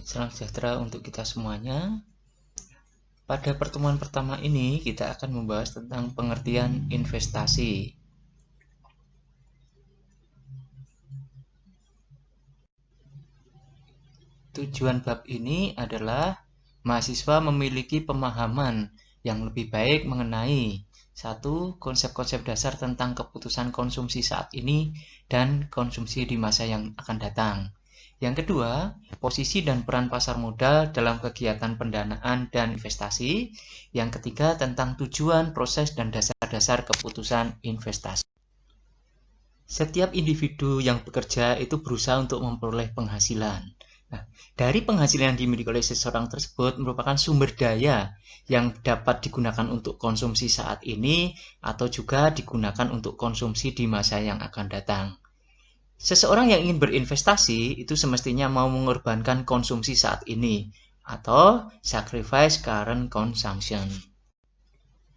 Salam sejahtera untuk kita semuanya. Pada pertemuan pertama ini kita akan membahas tentang pengertian investasi. Tujuan bab ini adalah mahasiswa memiliki pemahaman yang lebih baik mengenai satu, konsep-konsep dasar tentang keputusan konsumsi saat ini dan konsumsi di masa yang akan datang. Yang kedua, posisi dan peran pasar modal dalam kegiatan pendanaan dan investasi. Yang ketiga, tentang tujuan, proses, dan dasar-dasar keputusan investasi. Setiap individu yang bekerja itu berusaha untuk memperoleh penghasilan. Nah, dari penghasilan yang dimiliki oleh seseorang tersebut merupakan sumber daya yang dapat digunakan untuk konsumsi saat ini atau juga digunakan untuk konsumsi di masa yang akan datang. Seseorang yang ingin berinvestasi itu semestinya mau mengorbankan konsumsi saat ini atau sacrifice current consumption.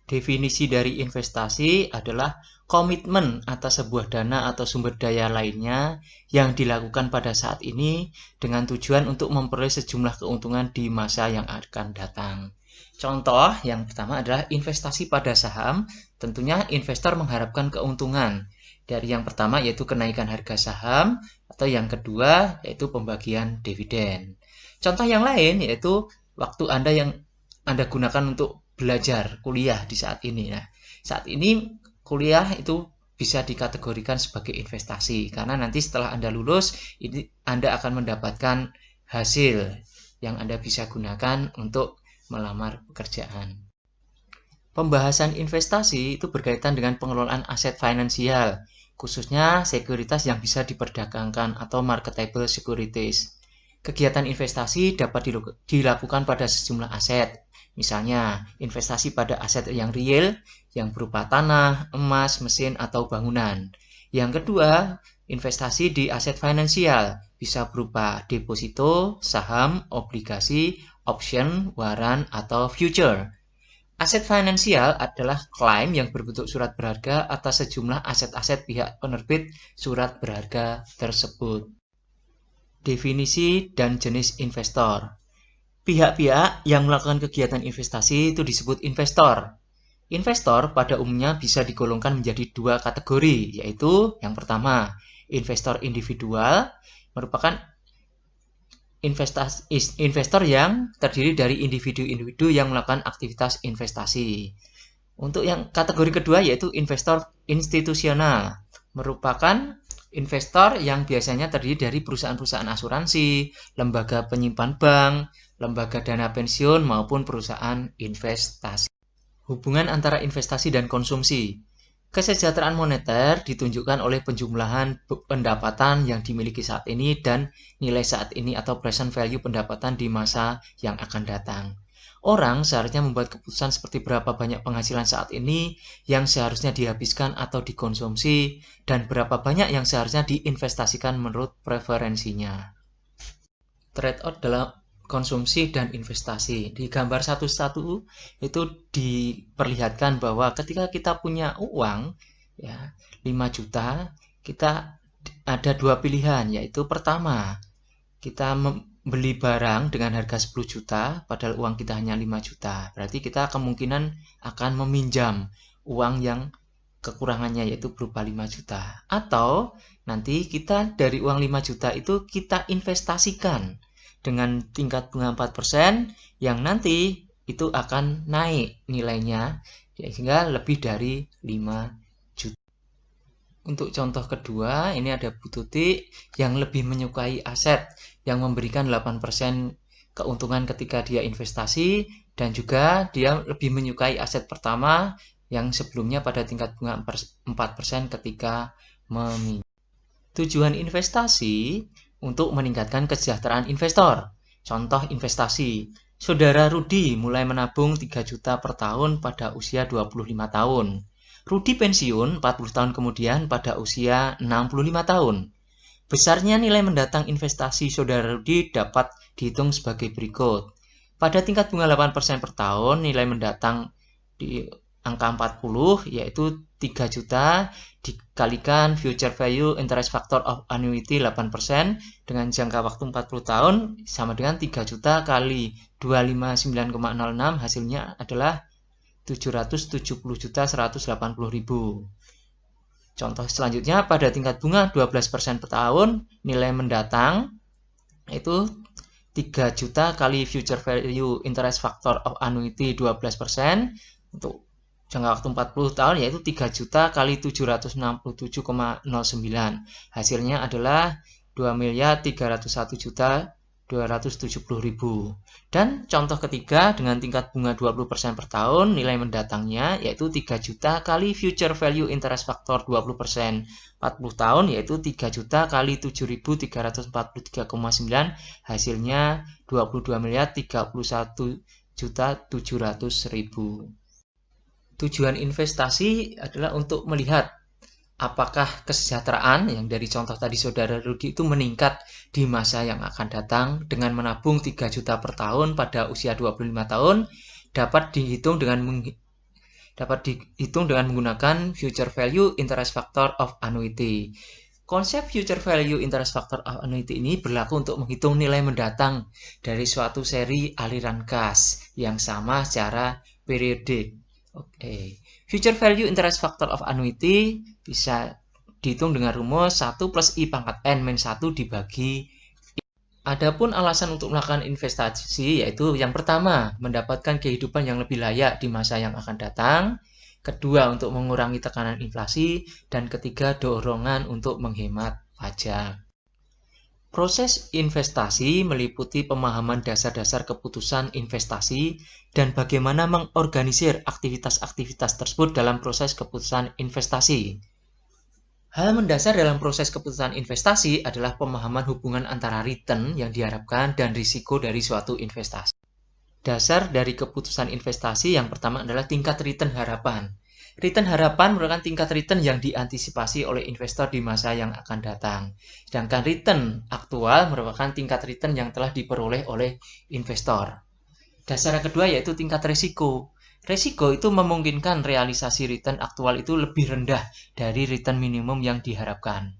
Definisi dari investasi adalah komitmen atas sebuah dana atau sumber daya lainnya yang dilakukan pada saat ini dengan tujuan untuk memperoleh sejumlah keuntungan di masa yang akan datang. Contoh yang pertama adalah investasi pada saham. Tentunya investor mengharapkan keuntungan dari yang pertama yaitu kenaikan harga saham, atau yang kedua yaitu pembagian dividen. Contoh yang lain yaitu waktu Anda yang Anda gunakan untuk belajar kuliah di saat ini. Nah, saat ini kuliah itu bisa dikategorikan sebagai investasi karena nanti setelah Anda lulus, ini Anda akan mendapatkan hasil yang Anda bisa gunakan untuk melamar pekerjaan. Pembahasan investasi itu berkaitan dengan pengelolaan aset finansial, khususnya sekuritas yang bisa diperdagangkan atau marketable securities. Kegiatan investasi dapat dilakukan pada sejumlah aset. Misalnya, investasi pada aset yang real, yang berupa tanah, emas, mesin, atau bangunan. Yang kedua, investasi di aset finansial, bisa berupa deposito, saham, obligasi, option, waran, atau future. Aset finansial adalah klaim yang berbentuk surat berharga atas sejumlah aset-aset pihak penerbit surat berharga tersebut. Definisi dan jenis investor. Pihak-pihak yang melakukan kegiatan investasi itu disebut investor. Investor pada umumnya bisa digolongkan menjadi dua kategori, yaitu yang pertama, investor individual, merupakan investor yang terdiri dari individu-individu yang melakukan aktivitas investasi. Untuk yang kategori kedua yaitu investor institusional, merupakan investor yang biasanya terdiri dari perusahaan-perusahaan asuransi, lembaga penyimpan bank, lembaga dana pensiun, maupun perusahaan investasi. Hubungan antara investasi dan konsumsi. Kesejahteraan moneter ditunjukkan oleh penjumlahan pendapatan yang dimiliki saat ini dan nilai saat ini atau present value pendapatan di masa yang akan datang. Orang seharusnya membuat keputusan seperti berapa banyak penghasilan saat ini yang seharusnya dihabiskan atau dikonsumsi dan berapa banyak yang seharusnya diinvestasikan menurut preferensinya. Trade-off dalam konsumsi dan investasi. Di gambar 1.1 itu diperlihatkan bahwa ketika kita punya uang ya 5 juta, kita ada dua pilihan, yaitu pertama, kita membeli barang dengan harga 10 juta padahal uang kita hanya 5 juta. Berarti kita kemungkinan akan meminjam uang yang kekurangannya yaitu berupa 5 juta. Atau nanti kita dari uang 5 juta itu kita investasikan dengan tingkat bunga 4% yang nanti itu akan naik nilainya sehingga lebih dari 5 juta. Untuk contoh kedua, ini ada Bu Tuti yang lebih menyukai aset yang memberikan 8% keuntungan ketika dia investasi dan juga dia lebih menyukai aset pertama yang sebelumnya pada tingkat bunga 4% ketika meminjam. Tujuan investasi untuk meningkatkan kesejahteraan investor. Contoh investasi, Saudara Rudi mulai menabung 3 juta per tahun pada usia 25 tahun. Rudi pensiun 40 tahun kemudian pada usia 65 tahun. Besarnya nilai mendatang investasi Saudara Rudi dapat dihitung sebagai berikut. Pada tingkat bunga 8% per tahun, nilai mendatang di angka 40 yaitu 3 juta dikalikan future value interest factor of annuity 8% dengan jangka waktu 40 tahun sama dengan 3 juta kali 259,06 hasilnya adalah 770.180.000. Contoh selanjutnya pada tingkat bunga 12% per tahun, nilai mendatang itu 3 juta kali future value interest factor of annuity 12% untuk jangka waktu 40 tahun yaitu 3 juta kali 767,09. Hasilnya adalah 2.301.270.000. Dan contoh ketiga dengan tingkat bunga 20% per tahun, nilai mendatangnya yaitu 3 juta kali future value interest factor 20% 40 tahun yaitu 3 juta kali 7.343,9, hasilnya 22.031.700.000. Tujuan investasi adalah untuk melihat apakah kesejahteraan yang dari contoh tadi Saudara Rudi itu meningkat di masa yang akan datang dengan menabung 3 juta per tahun pada usia 25 tahun dapat dihitung dengan menggunakan future value interest factor of annuity. Konsep future value interest factor of annuity ini berlaku untuk menghitung nilai mendatang dari suatu seri aliran kas yang sama secara periodik. Oke. Future value interest factor of annuity bisa dihitung dengan rumus 1 plus I pangkat N min 1 dibagi I. Adapun alasan untuk melakukan investasi yaitu yang pertama, mendapatkan kehidupan yang lebih layak di masa yang akan datang. Kedua, untuk mengurangi tekanan inflasi. Dan ketiga, dorongan untuk menghemat pajak. Proses investasi meliputi pemahaman dasar-dasar keputusan investasi dan bagaimana mengorganisir aktivitas-aktivitas tersebut dalam proses keputusan investasi. Hal mendasar dalam proses keputusan investasi adalah pemahaman hubungan antara return yang diharapkan dan risiko dari suatu investasi. Dasar dari keputusan investasi yang pertama adalah tingkat return harapan. Return harapan merupakan tingkat return yang diantisipasi oleh investor di masa yang akan datang. Sedangkan return aktual merupakan tingkat return yang telah diperoleh oleh investor. Dasar yang kedua yaitu tingkat risiko. Risiko itu memungkinkan realisasi return aktual itu lebih rendah dari return minimum yang diharapkan.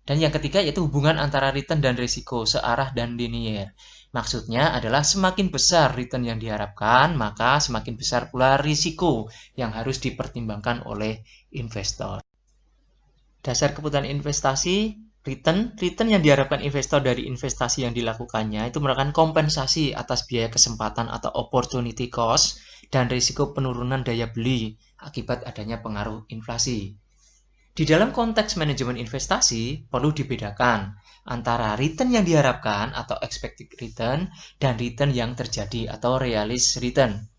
Dan yang ketiga yaitu hubungan antara return dan risiko searah dan linear. Maksudnya adalah semakin besar return yang diharapkan, maka semakin besar pula risiko yang harus dipertimbangkan oleh investor. Dasar keputusan investasi, return yang diharapkan investor dari investasi yang dilakukannya itu merupakan kompensasi atas biaya kesempatan atau opportunity cost dan risiko penurunan daya beli akibat adanya pengaruh inflasi. Di dalam konteks manajemen investasi, perlu dibedakan antara return yang diharapkan atau expected return dan return yang terjadi atau realized return.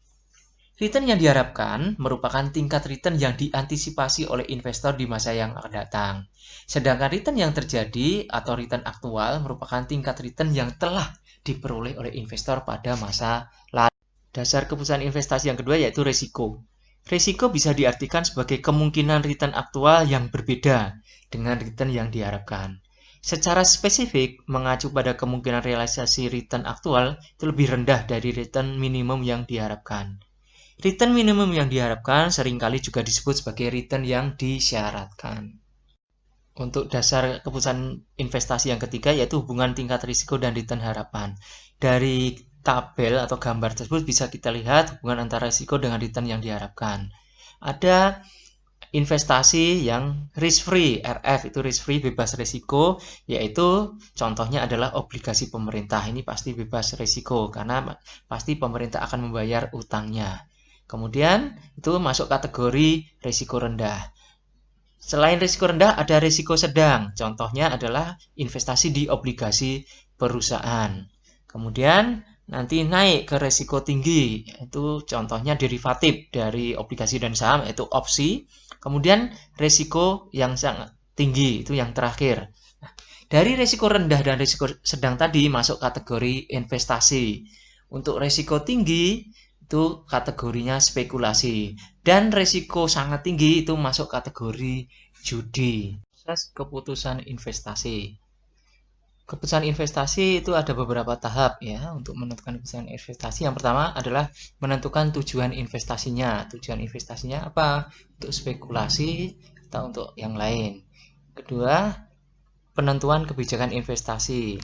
Return yang diharapkan merupakan tingkat return yang diantisipasi oleh investor di masa yang akan datang. Sedangkan return yang terjadi atau return aktual merupakan tingkat return yang telah diperoleh oleh investor pada masa lalu. Dasar keputusan investasi yang kedua yaitu risiko. Risiko bisa diartikan sebagai kemungkinan return aktual yang berbeda dengan return yang diharapkan. Secara spesifik, mengacu pada kemungkinan realisasi return aktual itu lebih rendah dari return minimum yang diharapkan. Return minimum yang diharapkan seringkali juga disebut sebagai return yang disyaratkan. Untuk dasar keputusan investasi yang ketiga yaitu hubungan tingkat risiko dan return harapan. Dari tabel atau gambar tersebut bisa kita lihat hubungan antara risiko dengan return yang diharapkan. Ada investasi yang risk free, RF itu risk free bebas risiko, yaitu contohnya adalah obligasi pemerintah. Ini pasti bebas risiko karena pasti pemerintah akan membayar utangnya. Kemudian itu masuk kategori risiko rendah. Selain risiko rendah ada risiko sedang. Contohnya adalah investasi di obligasi perusahaan. Kemudian nanti naik ke risiko tinggi, itu contohnya derivatif dari obligasi dan saham, yaitu opsi. Kemudian risiko yang sangat tinggi, itu yang terakhir. Nah, dari risiko rendah dan risiko sedang tadi masuk kategori investasi. Untuk risiko tinggi, itu kategorinya spekulasi. Dan risiko sangat tinggi itu masuk kategori judi. Proses keputusan investasi. Keputusan investasi itu ada beberapa tahap ya untuk menentukan keputusan investasi. Yang pertama adalah menentukan tujuan investasinya. Tujuan investasinya apa? Untuk spekulasi atau untuk yang lain. Kedua, penentuan kebijakan investasi.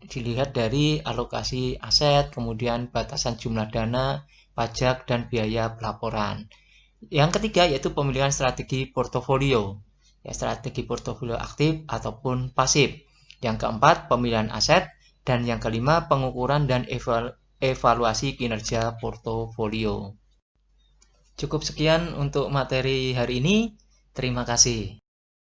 Dilihat dari alokasi aset, kemudian batasan jumlah dana, pajak, dan biaya pelaporan. Yang ketiga yaitu pemilihan strategi portofolio. Ya, strategi portofolio aktif ataupun pasif. Yang keempat, pemilihan aset. Dan yang kelima, pengukuran dan evaluasi kinerja portofolio. Cukup sekian untuk materi hari ini. Terima kasih.